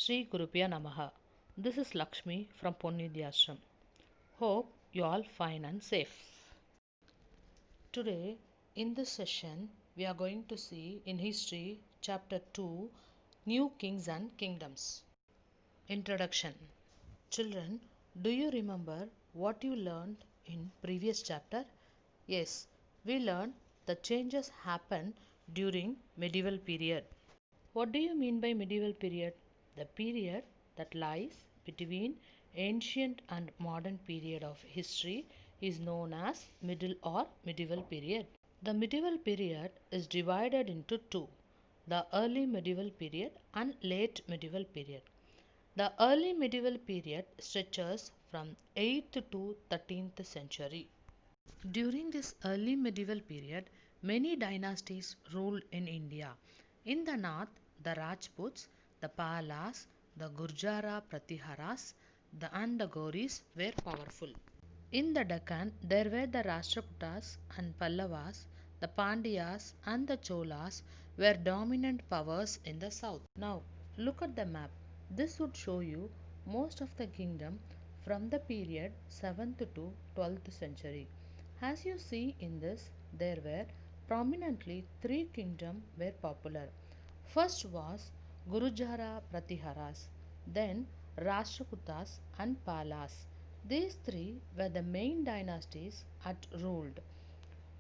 Sri Gurubhya Namaha. This is Lakshmi from Ponnidhi Ashram. Hope you all fine and safe. Today in this session we are going to see in history chapter 2 New Kings and Kingdoms. Introduction. Children, do you remember what you learned in previous chapter? Yes, we learned the changes happened during medieval period. What do you mean by medieval period? The period that lies between ancient and modern period of history is known as middle or medieval period. The medieval period is divided into two, the early medieval period and late medieval period. The early medieval period stretches from 8th to 13th century. During this early medieval period, many dynasties ruled in India. In the north, the Rajputs, the Palas, the Gurjara Pratiharas, and the Gauris were powerful. In the Deccan, there were the Rashtrakutas and Pallavas, the Pandyas and the Cholas were dominant powers in the south. Now, look at the map. This would show you most of the kingdom from the period 7th to 12th century. As you see in this, there were prominently three kingdoms were popular. First was Gurujara Pratiharas, then Rashtrakutas and Palas. These three were the main dynasties at ruled.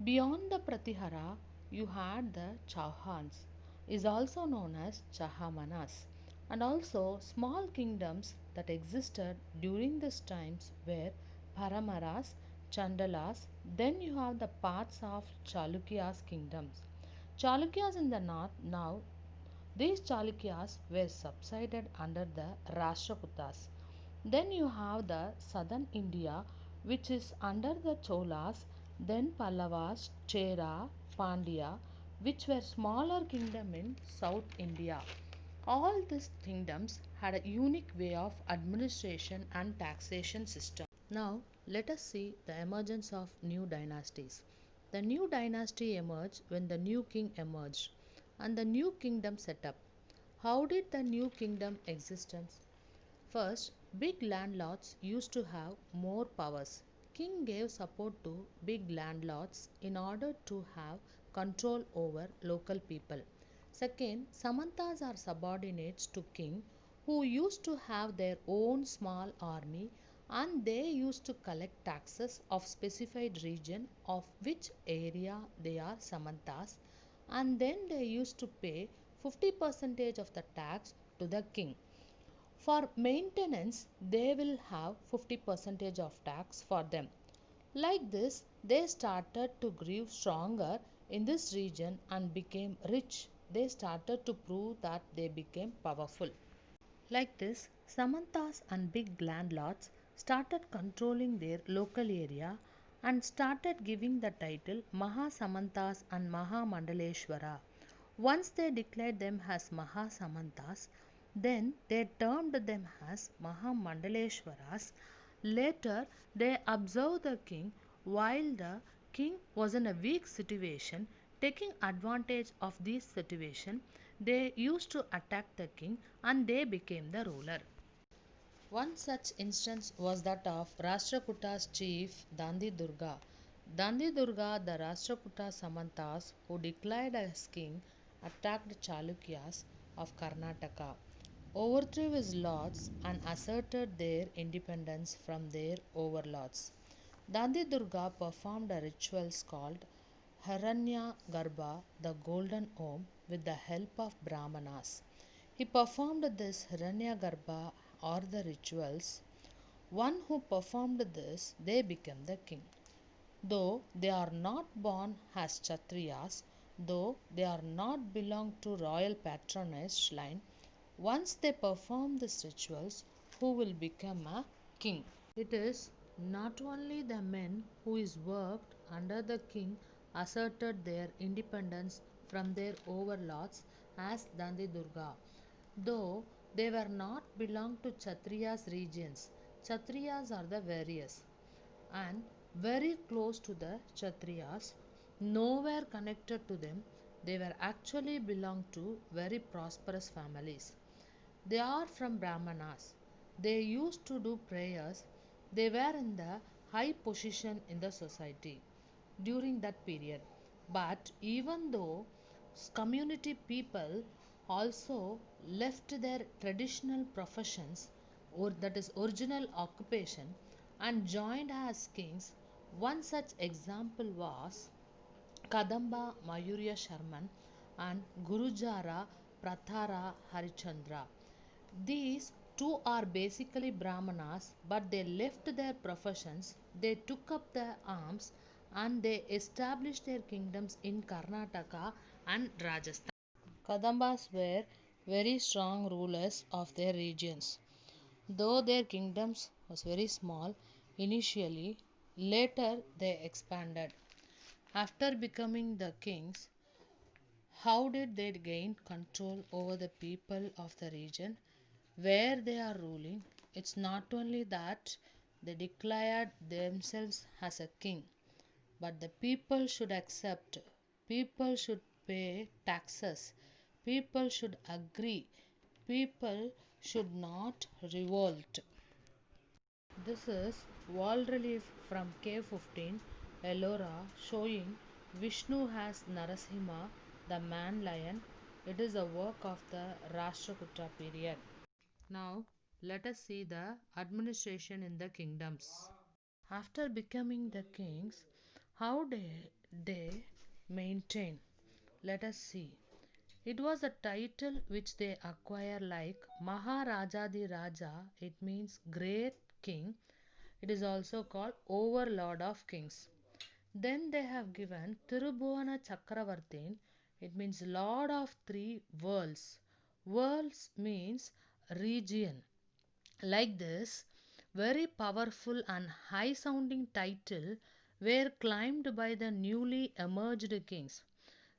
Beyond the Pratihara, you had the Chauhans, is also known as Chahamanas, and also small kingdoms that existed during these times were Paramaras, Chandalas. Then you have the parts of Chalukyas kingdoms. Chalukyas in the north now these Chalukyas were subsided under the Rashtrakutas. Then you have the southern India which is under the Cholas, then Pallavas, Chera, Pandya which were smaller kingdom in South India. All these kingdoms had a unique way of administration and taxation system. Now let us see the emergence of new dynasties. The new dynasty emerged when the new king emerged and the new kingdom set up. How did the new kingdom existence? First, big landlords used to have more powers. King gave support to big landlords in order to have control over local people. Second, Samantas are subordinates to king who used to have their own small army and they used to collect taxes of specified region of which area they are Samantas and then they used to pay 50% of the tax to the king. For maintenance, they will have 50% of tax for them. Like this, they started to grow stronger in this region and became rich. They started to prove that they became powerful. Like this, Samantas and big landlords started controlling their local area and started giving the title Maha Samantas and Maha Mandaleshwara. Once they declared them as Maha Samantas, then they termed them as Maha Mandaleshwaras. Later, they observed the king while the king was in a weak situation. Taking advantage of this situation, they used to attack the king and they became the ruler. One such instance was that of Rashtrakutas chief Dandi Durga. Dandi Durga, the Rashtrakuta Samantas who declared as king, attacked Chalukyas of Karnataka, overthrew his lords, and asserted their independence from their overlords. Dandi Durga performed a rituals called Hiranya Garbha, the golden womb, with the help of Brahmanas. He performed this Hiranyagarbha or the rituals. One who performed this, they became the king. Though they are not born as Kshatriyas, though they are not belong to royal patronage line, once they perform these rituals, who will become a king? It is not only the men who is worked under the king asserted their independence from their overlords as Dandi Durga, though they were not belong to Kshatriyas regions. Kshatriyas are the various and very close to the Kshatriyas, nowhere connected to them. They were actually belong to very prosperous families. They are from Brahmanas. They used to do prayers. They were in the high position in the society during that period. But even though community people also left their traditional professions, or that is original occupation, and joined as kings, one such example was Kadamba Mayurya Sharman and Gurujara Prathara Harichandra. These two are basically Brahmanas, but they left their professions, they took up their arms, and they established their kingdoms in Karnataka and Rajasthan. Kadambas were very strong rulers of their regions. Though their kingdoms was very small initially, later they expanded. After becoming the kings, how did they gain control over the people of the region where they are ruling? It's not only that they declared themselves as a king, but the people should accept, people should pay taxes, people should agree, people should not revolt. This is wall relief from Cave 15, Ellora, showing Vishnu as Narasimha, the man lion. It is a work of the Rashtrakuta period. Now, let us see the administration in the kingdoms. After becoming the kings, how did they maintain? Let us see. It was a title which they acquire like Maharaja Raja, it means great king. It is also called overlord of kings. Then they have given Tirubhuvana Chakravartin, it means lord of three worlds. Worlds means region. Like this, very powerful and high sounding title were claimed by the newly emerged kings.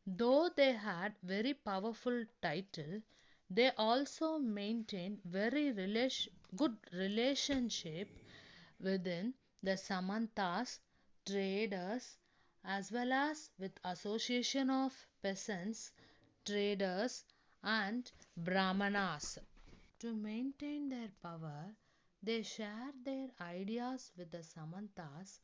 Though they had very powerful title, they also maintained very good relationship within the Samantas, traders, as well as with association of peasants, traders, and Brahmanas. To maintain their power, they shared their ideas with the Samantas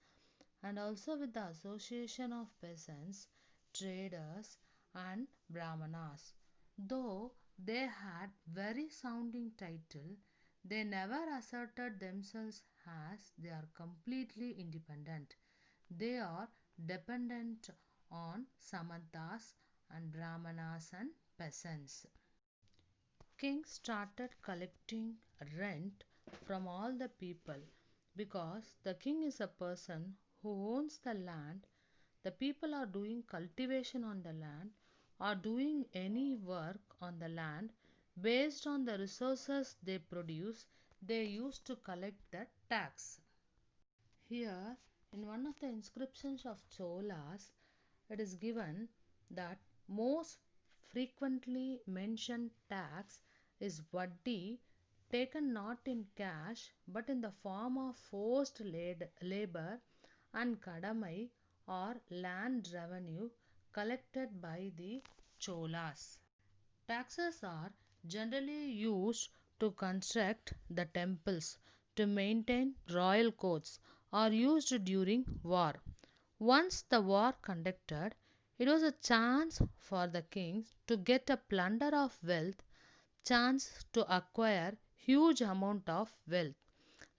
and also with the association of peasants, traders, and Brahmanas. Though they had very sounding title, they never asserted themselves as they are completely independent. They are dependent on Samantas and Brahmanas and peasants. Kings started collecting rent from all the people because the king is a person who owns the land. The people are doing cultivation on the land or doing any work on the land based on the resources they produce. They used to collect the tax. Here, in one of the inscriptions of Cholas, it is given that most frequently mentioned tax is vaddi, taken not in cash but in the form of forced labor, and kadamai or land revenue collected by the Cholas. Taxes are generally used to construct the temples, to maintain royal courts, or used during war. Once the war conducted, it was a chance for the kings to get a plunder of wealth, chance to acquire huge amount of wealth.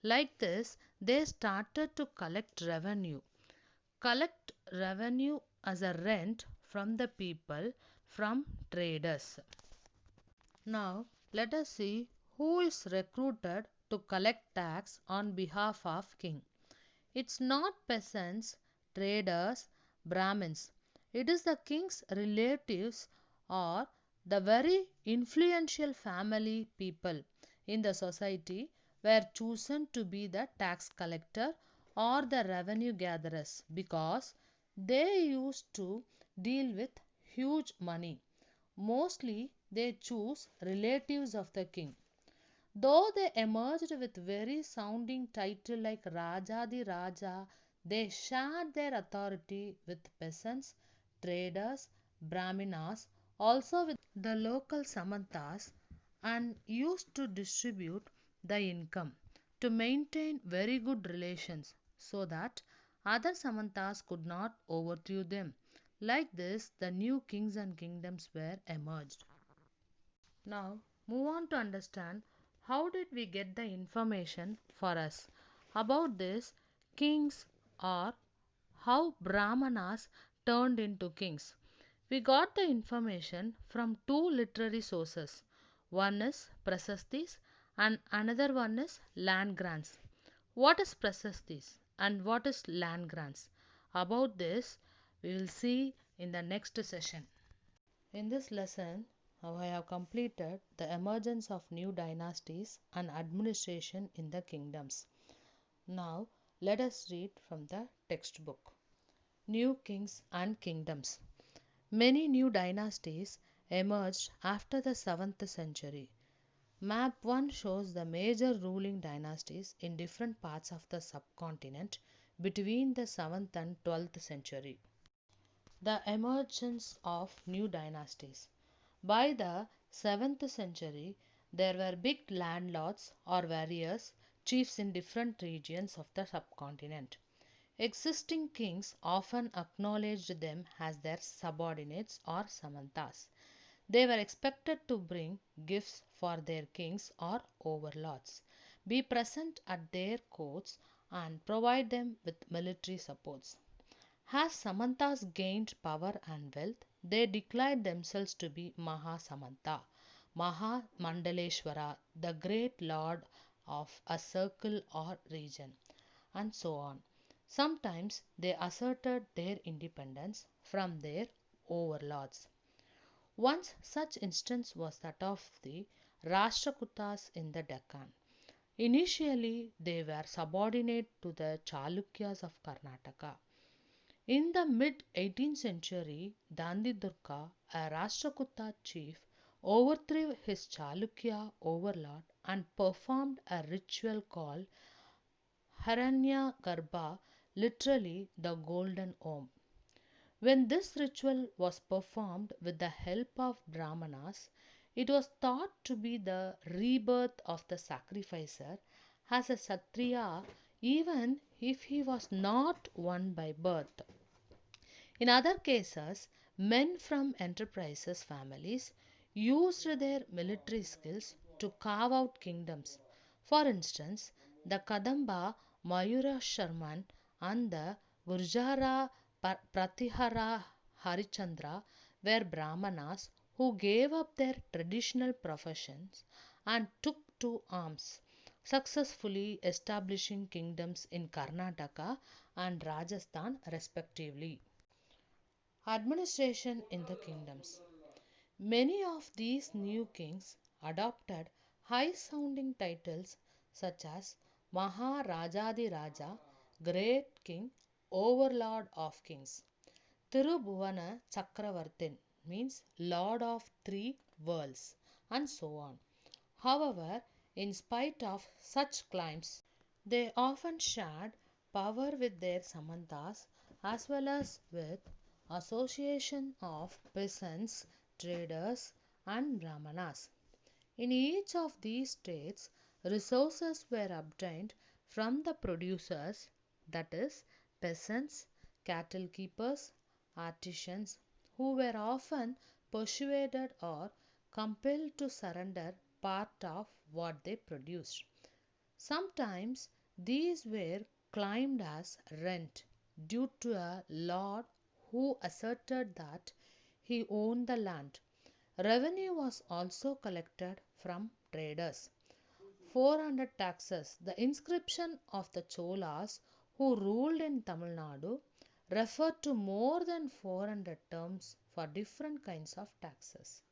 Like this, they started to collect revenue as a rent from the people, from traders. Now, let us see who is recruited to collect tax on behalf of king. It's not peasants, traders, Brahmins. It is the king's relatives or the very influential family people in the society were chosen to be the tax collector or the revenue gatherers because they used to deal with huge money. Mostly they choose relatives of the king. Though they emerged with very sounding title like Rajadi Raja, they shared their authority with peasants, traders, Brahminas, also with the local Samantas and used to distribute the income to maintain very good relations so that other Samantas could not overthrow them. Like this, the new kings and kingdoms were emerged. Now, move on to understand how did we get the information for us about this kings or how Brahmanas turned into kings. We got the information from two literary sources. One is Prasastis and another one is land grants. What is Prasastis and what is land grants? About this, we will see in the next session. In this lesson, I have completed the emergence of new dynasties and administration in the kingdoms. Now, let us read from the textbook. New kings and kingdoms. Many new dynasties emerged after the 7th century. Map 1 shows the major ruling dynasties in different parts of the subcontinent between the 7th and 12th century. The emergence of new dynasties. By the 7th century, there were big landlords or warriors, chiefs in different regions of the subcontinent. Existing kings often acknowledged them as their subordinates or samantas. They were expected to bring gifts for their kings or overlords, be present at their courts, and provide them with military supports. As Samantas gained power and wealth, they declared themselves to be Mahasamanta, Maha Mandaleshwara, the great lord of a circle or region, and so on. Sometimes they asserted their independence from their overlords. One such instance was that of the Rashtrakutas in the Deccan. Initially, they were subordinate to the Chalukyas of Karnataka. In the mid 18th century, Dandidurga, a Rashtrakuta chief, overthrew his Chalukya overlord and performed a ritual called Hiranyagarbha, literally the golden womb. When this ritual was performed with the help of Brahmanas, it was thought to be the rebirth of the sacrificer as a Kshatriya, even if he was not one by birth. In other cases, men from enterprises families used their military skills to carve out kingdoms. For instance, the Kadamba Mayura Sharman and the Gurjara Pratihara Harichandra were Brahmanas who gave up their traditional professions and took to arms, successfully establishing kingdoms in Karnataka and Rajasthan respectively. Administration in the kingdoms. Many of these new kings adopted high sounding titles such as Maharajadi Raja, Great King, Overlord of Kings. Tirubhuvana Chakravartin means Lord of Three Worlds, and so on. However, in spite of such claims, they often shared power with their samantas as well as with association of peasants, traders, and brahmanas. In each of these states, resources were obtained from the producers, that is, peasants, cattle keepers, artisans, who were often persuaded or compelled to surrender part of what they produced. Sometimes these were claimed as rent due to a lord who asserted that he owned the land. Revenue was also collected from traders. 400 taxes. The inscription of the Cholas who ruled in Tamil Nadu referred to more than 400 terms for different kinds of taxes.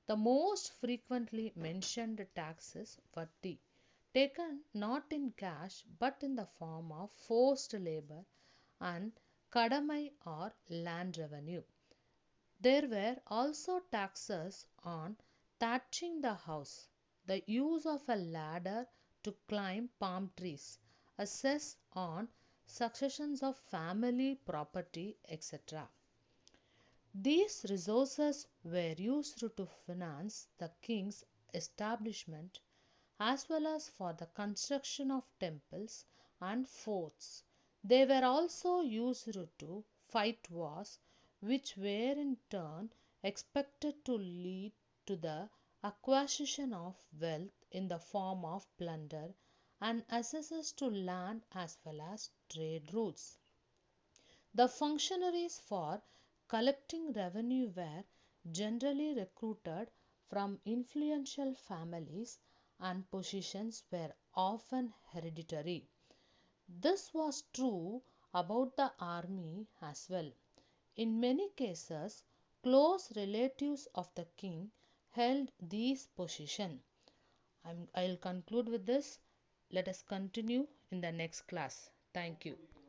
The most frequently mentioned tax is vatti, taken not in cash but in the form of forced labor, and kadamai or land revenue. There were also taxes on thatching the house, the use of a ladder to climb palm trees, a cess on successions of family property, etc. These resources were used to finance the king's establishment as well as for the construction of temples and forts. They were also used to fight wars, which were in turn expected to lead to the acquisition of wealth in the form of plunder and access to land as well as trade routes. The functionaries for collecting revenue were generally recruited from influential families and positions were often hereditary. This was true about the army as well. In many cases, close relatives of the king held these positions. I'll conclude with this. Let us continue in the next class. Thank you.